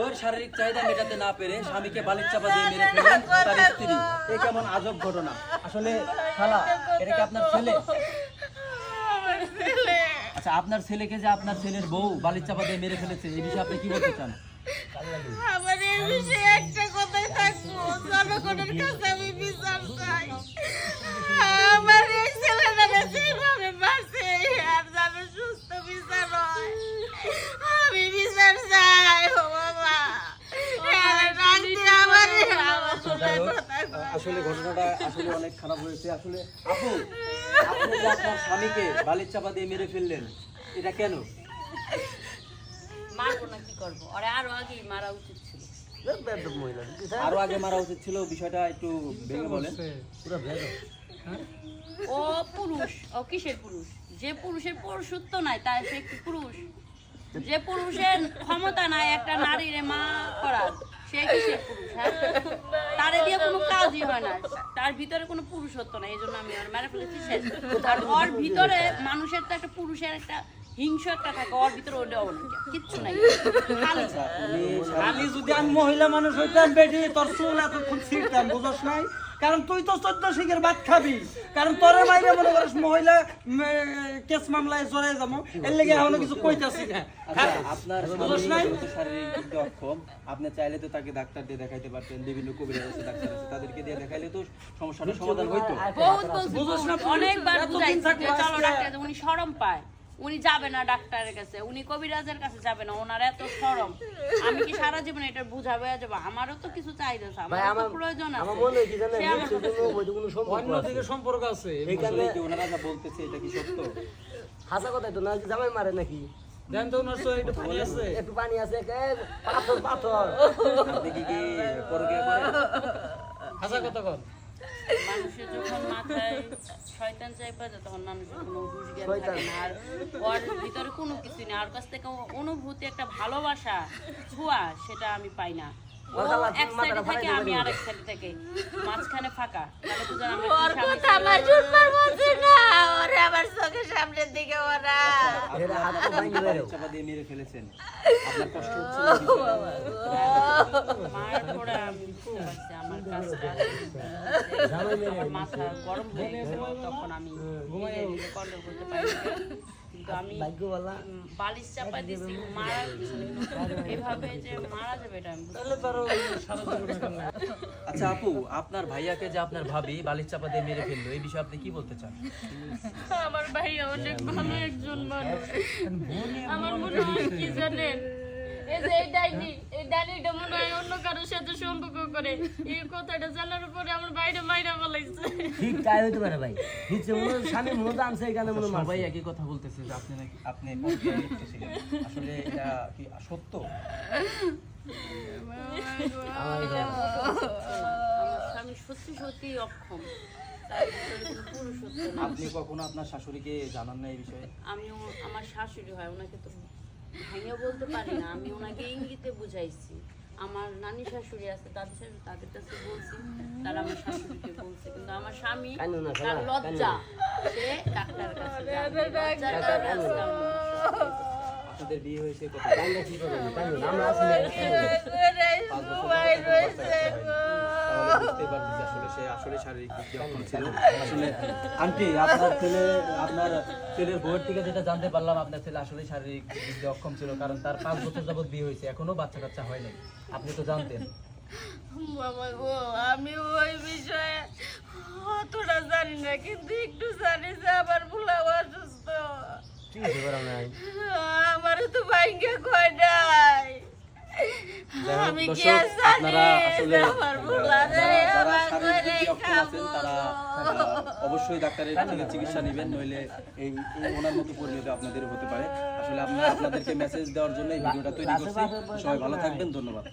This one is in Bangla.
ওর শারীরিক চাহিদা মেটাতে না পেরে স্বামীকে বালির চাপা দিয়ে মেরে ফেললেন তার স্ত্রী। এই কেমন আজব ঘটনা। আসলে খালা, এটা কি আপনার ছেলে? আচ্ছা, আপনার ছেলেকে যে আপনার ছেলের বউ বালির চাপা দিয়ে মেরে ফেলেছে, এই বিষয়ে আপনি কি বলতে চান? আমার এই বিষয়ে একটা কথাই থাকবো, জনগণের কাছে আমি বিচার চাই। আমার এই ছেলেটা যেভাবে মারছে আর যেন সুস্থ বিচার হয়, আমি বিচার চাই। ও বাবা, আসলে ঘটনাটা আসলে অনেক খারাপ হয়েছে। আসলে আপু, আপনি যে আপনার স্বামীকে বালির চাপা দিয়ে মেরে ফেললেন, এটা কেন? মারবো না, কি করবো? আরে আরো আগে মারা উচিত ছিল। আরো আগে মারা উচিত ছিল, বিষয়টা একটু ভেঙে বলেন। ও পুরুষ, ও কিসের পুরুষ? যে পুরুষের পুরুষত্ব নাই তাই সে একটি পুরুষ। যে পুরুষের ক্ষমতা নাই একটা নারীর মা করার, সে কিসের পুরুষ? হ্যাঁ, তারে দিয়ে কোনো কাজই হয় না, তার ভিতরে কোনো পুরুষত্ব নাই, এই জন্য আমি ওর মেরে ফেলেছি শেষ। আর ওর ভিতরে মানুষের তো একটা পুরুষের একটা হিংস একটা থাকে, ওর ভিতরে ওটাও কিচ্ছু নাই, খালি। খালি যদি আমি মহিলা মানুষ হইতাম বেটি, তোর চুল এতক্ষণ ছিঁড়তাম, বুঝছ নাই? কারণ তুই তো 14 শিখের ভাত খাবি, কারণ তোরে মাইরে মনে করিস মহিলা কেস মামলায় জড়াই যাবো, এর লেগে এখনো কিছু কইতাছি না। আপনার স্বামী যেহেতু শারীরিক দিক দিয়ে অক্ষম, আপনি চাইলে তো তাকে ডাক্তার দিয়ে দেখাইতে পারতেন, বিভিন্ন কবিরাজ আছে, ডাক্তার আছে, তাদেরকে দিয়ে দেখাইলে তো সমস্যাটা সমাধান হইতো। বহুত বলছি, অনেকবার বুঝাইছি যে চলো ডাক্তার, উনি শরম পায়, উনি যাবে না ডাক্তারের কাছে, উনি কবিরাজের কাছে যাবে না, ওনার এত শরম। আমি কি সারা জীবন এটা বুঝাবে যাবো? আমারও তো কিছু চাহিদা আছে, আমার তো প্রয়োজন আছে। অন্যদিকে সম্পর্ক আছে, আসলে কি ওনারা যা বলতেছে এটা কি সত্য? হাসা কথা তো না, জামাই মারে নাকি? দেন তো ওনার চোখে একটু পানি আছে, একটু পানি আছে, পাথর পাথর। আপনি কি পরকীয়া করেন? হাসা কথা কর। মানুষের যখন মাথায় শয়তান চাইপা যায় তখন মানুষের কোনো হুঁশ জ্ঞান থাকে না, আর ওর ভিতরে কোনো কিছু নেই। ওর কাছ থেকে অনুভূতি, একটা ভালোবাসা ছোঁয়া, সেটা আমি পাই না। ও এক সাইডে থাকে, আমি আরেক সাইডে থাকি, মাঝখানে ফাঁকা। তাহলে তো জানো ওর কথা আমার শুনবার বলছে না, ওরে আমার চোখের সামনের দিকে ওরা বালির চাপা দিয়ে মেরে ফেলেছেন, আপনার কষ্ট হচ্ছে না? মার পরে আমি বুঝতে পারছি আমার কাজটা, আমার মাথা গরম হয়ে গেছিল, তখন আমি নিজে কন্ট্রোল করতে পারি। কিন্তু আমি বালিশ চাপা দিয়েছি, মারা কিছু এভাবে যে মারা যাবে এটা আমি আচ্ছা আপু, আপনার ভাইয়াকে যে আপনার ভাবি বালির চাপা দিয়ে মেরে ফেললো, এই বিষয়ে আপনি কি বলতে চান? আমার ভাইয়া অনেক ভালো একজন মানুষ। আমার মনে হয় কি জানেন, এই যে এই ডাইনিটা মনে হয় অন্য কারোর সাথে সম্পর্ক করে, এই কথাটা জানার পরে আমার ভাইটা মাইরা বলাইছে। ঠিক তাই হইতে পারে ভাই, বুঝছে মনে স্বামী মনে তো আনছে এখানে মনে সবাই একই কথা বলতেছে যে আপনি নাকি আপনি পরকীয়ায় লিপ্ত ছিলেন। আসলে এটা কি সত্য? আমার স্বামী সত্যি সত্যি অক্ষম, পুরুষত্ব না। আপনি কখনো আপনার শাশুড়িকে জানান না এই বিষয়ে? আমিও, আমার শাশুড়ি হয়, ওনাকে তো ভাইয়া বলতে পারি না, আমি ওনাকে ইঙ্গিতে বুঝাইছি। আমার নানি শাশুড়ি আছে, তাদের কাছে বলছি, তারা আমার শাশুড়িকে বলছে, কিন্তু আমার স্বামী তার লজ্জা, সে ডাক্তারের কাছে যাবে, লজ্জার কারণে আজকে আমি আপনাদের বিয়ে হয়েছে কত? আমরা আছি না। 5 বছর তাহলে বুঝতে পারতেছি আসলে সে আসলে শারীরিক দিক দিয়ে অক্ষম ছিল। আসলে আন্টি, আপনার ছেলের বউয়ের থেকে যেটা জানতে পারলাম, আপনার ছেলে আসলে শারীরিক দিক দিয়ে অক্ষম ছিল, কারণ তার 5 বছর যাবত বিয়ে হয়েছে, এখনো বাচ্চা কাচ্চা হয় নাই। আপনি তো জানতেন। বাবা গো, আমি ওই বিষয়ে অতটা জানি না, কিন্তু একটু জানি যে আমার ভুলা অসুস্থ। আমারও তো ভাগ্যে কয় নাই, আমি কি আর জানি আমার ভুলা রে, আমার ঘরে খাবো। তারা অবশ্যই ডাক্তারের থেকে চিকিৎসা নেবেন, নইলে এই ওনার মতো পরিণতি আপনাদের হতে পারে। আসলে আপনাদেরকে মেসেজ দেওয়ার জন্য এই ভিডিওটা তৈরি করছি। সবাই ভালো থাকবেন, ধন্যবাদ।